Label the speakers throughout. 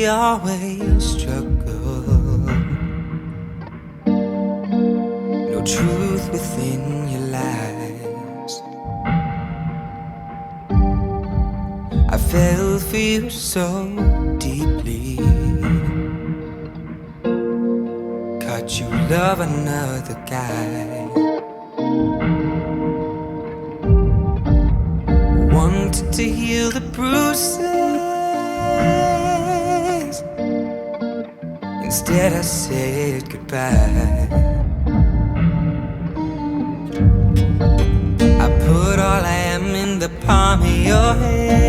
Speaker 1: always struggle. No truth within your lies. I fell for you so deeply. Caught you love another guy. Wanted to heal the bruises. Instead I said goodbye. I put all I am in the palm of your hand.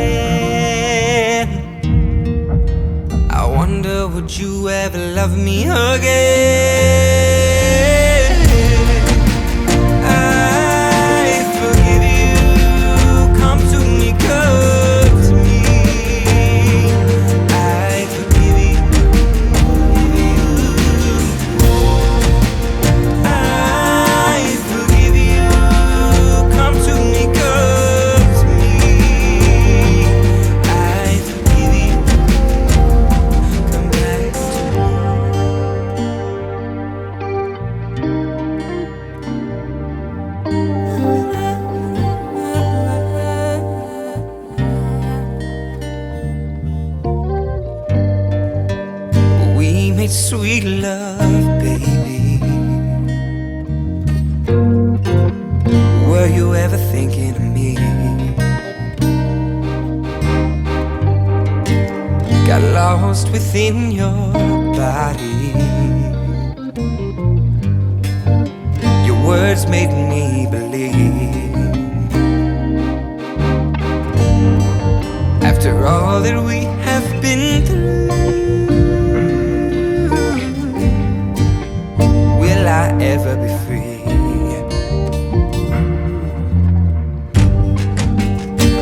Speaker 1: I wonder, would you ever love me again? Made sweet love, baby. Were you ever thinking of me? Got lost within your body. Your words made me believe. After all that we have been through, will I ever be free?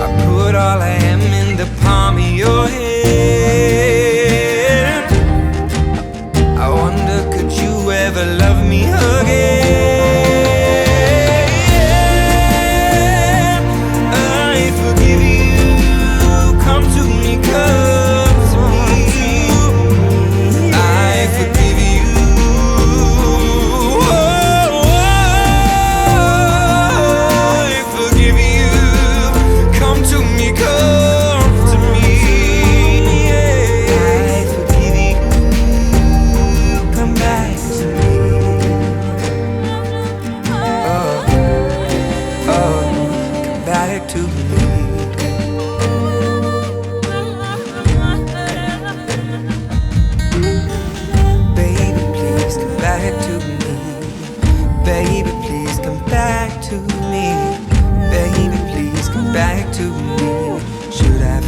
Speaker 1: I put all I am in the palm of your hand. I wonder, could you ever love me again? I forgive you. Come to me, come to me. I forgive you. To me, baby, please come back to me. Baby, please come back to me. Baby, please come back to me. Should I